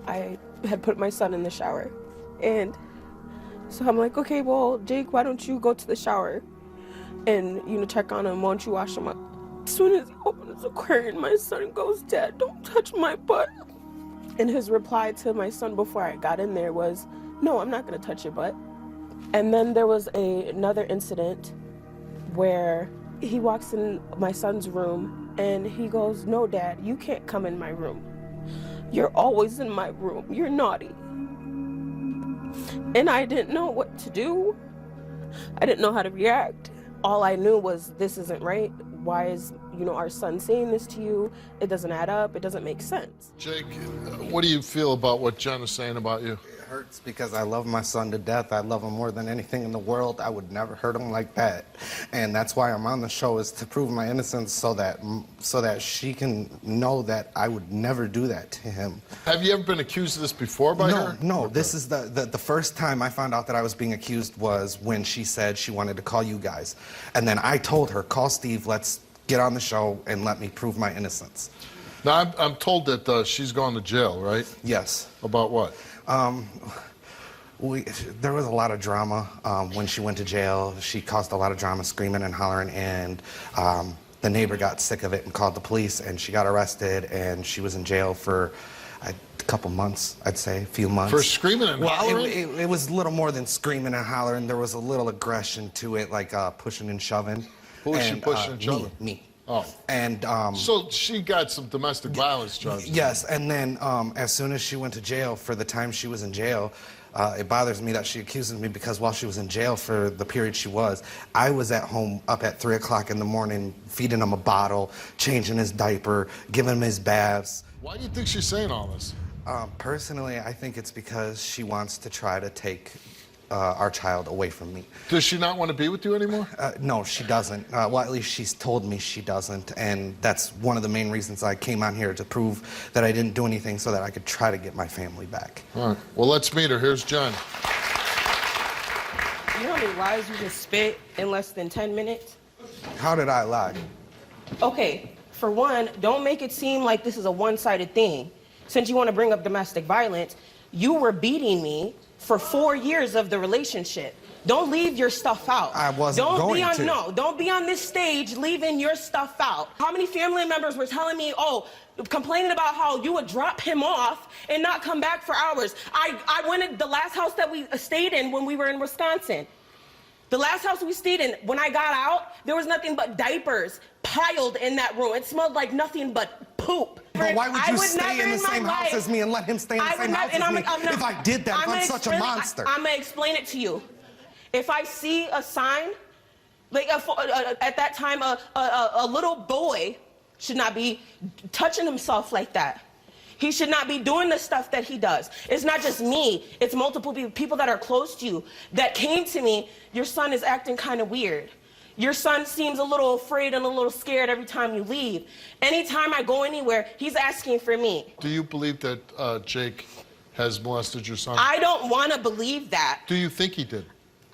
I had put my son in the shower. And so I'm like, okay, well, Jake, why don't you go to the shower and, you know, check on him? Why don't you wash him up? As soon as he opens the curtain, my son goes, Dad, don't touch my butt. And his reply to my son before I got in there was, no, I'm not gonna touch your butt. And then there was another incident where he walks in my son's room and he goes, no, Dad, you can't come in my room. You're always in my room. You're naughty. And I didn't know what to do. I didn't know how to react. All I knew was this isn't right. Why is, you know, our son saying this to you? It doesn't add up. It doesn't make sense. Jake, what do you feel about what Jen is saying about you? It hurts because I love my son to death. I love him more than anything in the world. I would never hurt him like that. And that's why I'm on the show, is to prove my innocence so that she can know that I would never do that to him. Have you ever been accused of this before by her? No. Okay. This is the first time I found out that I was being accused was when she said she wanted to call you guys. And then I told her, call Steve, let's get on the show and let me prove my innocence. Now, I'm told that she's gone to jail, right? Yes. About what? There was a lot of drama when she went to jail. She caused a lot of drama, screaming and hollering, and the neighbor got sick of it and called the police, and she got arrested, and she was in jail for a couple months, I'd say, a few months. For screaming and hollering? It was a little more than screaming and hollering. There was a little aggression to it, like pushing and shoving. Who was she pushing and shoving? Me. Oh. And so she got some domestic violence charges. Yes, and then as soon as she went to jail, for the time she was in jail, it bothers me that she accuses me because while she was in jail for the period she was, I was at home up at 3 o'clock in the morning, feeding him a bottle, changing his diaper, giving him his baths. Why do you think she's saying all this? Personally, I think it's because she wants to try to take our child away from me. Does she not want to be with you anymore? No, she doesn't. Well, at least she's told me she doesn't, and that's one of the main reasons I came on here, to prove that I didn't do anything so that I could try to get my family back. All right. Well, let's meet her. Here's Jen. You know how many lies you just spit in less than 10 minutes? How did I lie? Okay, for one, don't make it seem like this is a one-sided thing. Since you want to bring up domestic violence, you were beating me for 4 years of the relationship. Don't leave your stuff out. I wasn't going to. No, don't be on this stage leaving your stuff out. How many family members were telling me, oh, complaining about how you would drop him off and not come back for hours? I went to the last house that we stayed in when we were in Wisconsin. The last house we stayed in, when I got out, there was nothing but diapers piled in that room. It smelled like nothing but poop. But why would you stay in the same house as me and let him stay in the same house as me if I did that? I'm such a monster. I'm gonna explain it to you. If I see a sign, like at that time, a little boy should not be touching himself like that. He should not be doing the stuff that he does. It's not just me, it's multiple people that are close to you that came to me, your son is acting kind of weird. Your son seems a little afraid and a little scared every time you leave. Anytime I go anywhere, he's asking for me. Do you believe that Jake has molested your son? I don't want to believe that. Do you think he did?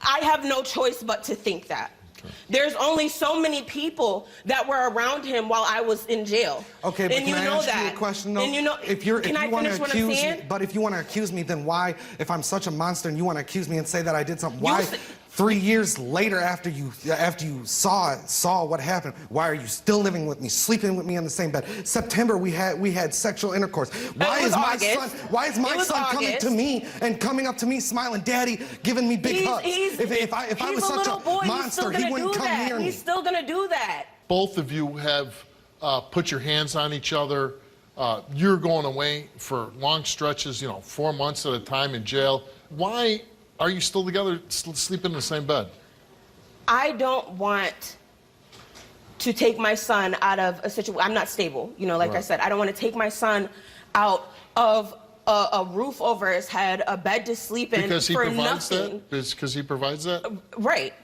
I have no choice but to think that. Okay. There's only so many people that were around him while I was in jail. Okay, but can I ask you a question, though? And you know, if you want to accuse me, but if you want to accuse me, then why, if I'm such a monster and you want to accuse me and say that I did something, why 3 years later after you saw what happened, why are you still living with me, sleeping with me in the same bed? September we had sexual intercourse. Why is my son coming to me and coming up to me smiling, Daddy, giving me big hugs? If I was such a monster, he wouldn't come near me. He's still gonna do that. Both of you have put your hands on each other. You're going away for long stretches, you know, 4 months at a time in jail. Why are you still together, sleeping in the same bed? I don't want to take my son out of a situation. I'm not stable, you know, like I said. I don't want to take my son out of a roof over his head, a bed to sleep in for nothing. Because he provides that? Right.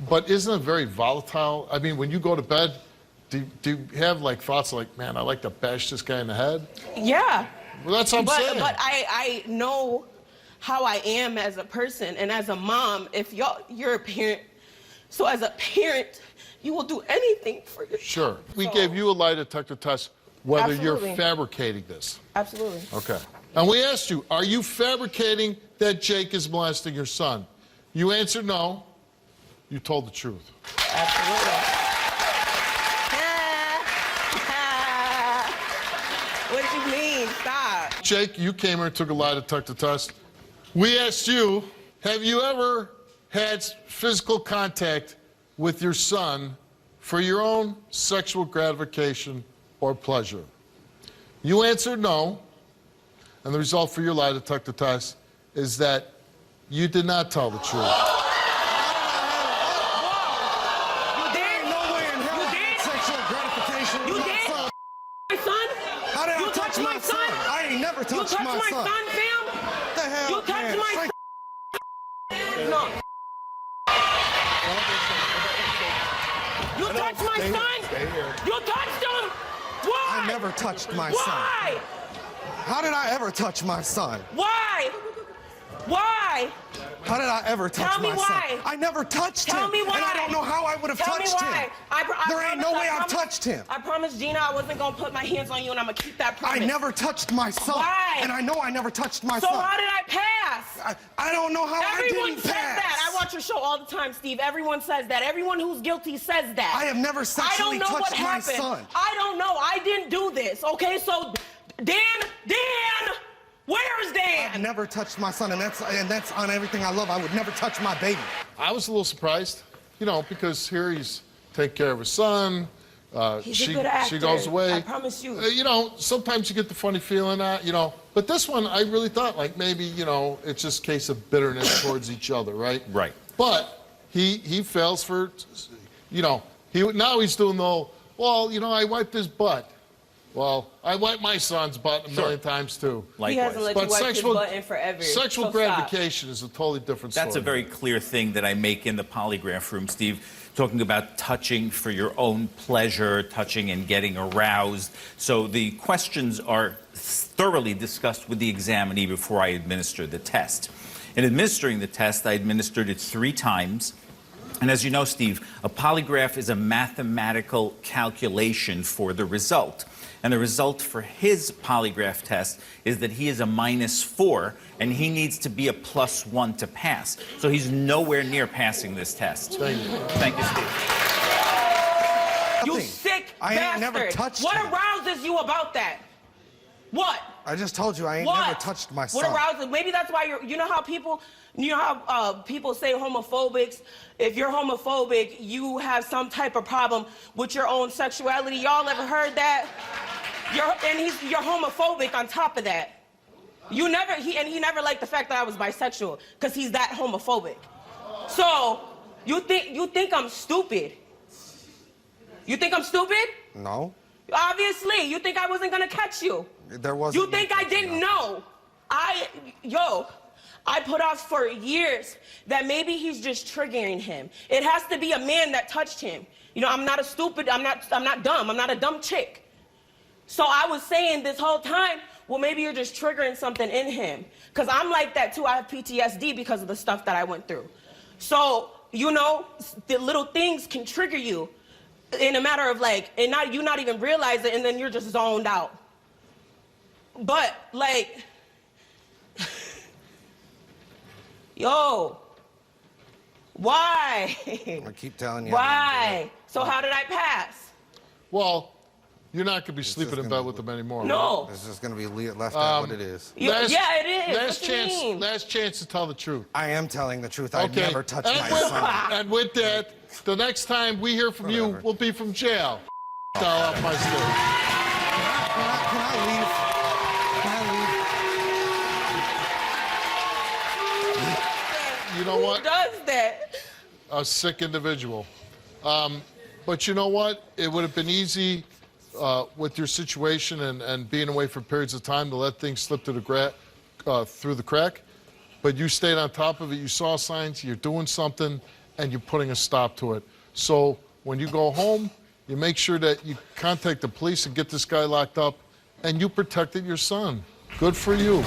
But isn't it very volatile? I mean, when you go to bed, do you have like thoughts like, man, I like to bash this guy in the head? Yeah. Well, that's what I'm saying. But I know how I am as a person, and as a mom, if you're a parent, so as a parent, you will do anything for your Sure. We gave you a lie detector test whether you're fabricating this. Absolutely. Okay. And we asked you, are you fabricating that Jake is molesting your son? You answered no. You told the truth. Absolutely. What do you mean? Stop. Jake, you came here and took a lie detector test. We asked you, have you ever had physical contact with your son for your own sexual gratification or pleasure? You answered no, and the result for your lie detector test is that you did not tell the truth. You did? No way in hell I had sexual gratification with You my did? son. My son? How did You I touch my son? I ain't never You touched touched my my son. son, fam? What the hell? You touched man? my Straight No. You touched my son? You touched him? Why? I never touched my son. Why? How did I ever touch my son? Why? Why? How did I ever touch Tell me my why. son? I never touched him. Tell me why. And I don't know how I would have Tell me touched why. him. I There ain't no way I've promise- touched him. I promised Gina I wasn't gonna put my hands on you, and I'm gonna keep that promise. I never touched my son. Why? And I know I never touched my So son. how did I pass? I don't know how Everyone I didn't says pass. that. I watch your show all the time, Steve. Everyone says that. Everyone who's guilty says that. I have never sexually I don't know touched what my happened. son. I don't know. I didn't do this. Okay, so Dan, where's Dan? I've never touched my son, and that's on everything I love. I would never touch my baby. I was a little surprised, you know, because here he's taking care of his son. He's a good actor. She goes away. I promise you. You know, sometimes you get the funny feeling that, you know, but this one I really thought like maybe, you know, it's just a case of bitterness towards each other, right? Right. But he fails for, you know, now he's doing the, well, you know, I wiped his butt. Well, I wiped my son's butt a million times too. Likewise. He hasn't let you wipe his butt in forever. Sexual so gratification is a totally different story. That's a very clear thing that I make in the polygraph room, Steve, talking about touching for your own pleasure, touching and getting aroused. So the questions are thoroughly discussed with the examinee before I administer the test. In administering the test, I administered it 3 times. And as you know, Steve, a polygraph is a mathematical calculation for the result. And the result for his polygraph test is that he is a -4, and he needs to be a +1 to pass. So he's nowhere near passing this test. Thank you. Thank you, Steve. You Nothing. sick I bastard. ain't never touched What him. arouses you about that? What? I just told you I ain't What? never touched my son. What arouses? Maybe that's why you're. You know how people say homophobics. If you're homophobic, you have some type of problem with your own sexuality. Y'all ever heard that? You're homophobic on top of that. He never liked the fact that I was bisexual because he's that homophobic. So you think I'm stupid? You think I'm stupid? No. Obviously, you think I wasn't gonna catch you. There wasn't. You think I didn't know? I put off for years that maybe he's just triggering him. It has to be a man that touched him. You know, I'm not dumb. I'm not a dumb chick. So I was saying this whole time, well, maybe you're just triggering something in him. Because I'm like that too. I have PTSD because of the stuff that I went through. So, you know, the little things can trigger you in a matter of like, and you not even realize it, and then you're just zoned out. But like, yo, why? I keep telling you. Why? So how did I pass? Well, you're not going to be sleeping in bed with them anymore. No. Right? It's just going to be left at what it is. Yeah, it is. Last chance to tell the truth. I am telling the truth. I Okay. never touched my son. And with that, the next time we hear from you will be from jail. All off my stage. Can I leave? You know what? Who does that? A sick individual. But you know what? It would have been easy with your situation and being away for periods of time to let things slip through the crack. But you stayed on top of it. You saw signs. You're doing something, and you're putting a stop to it. So when you go home, you make sure that you contact the police and get this guy locked up, and you protected your son. Good for you.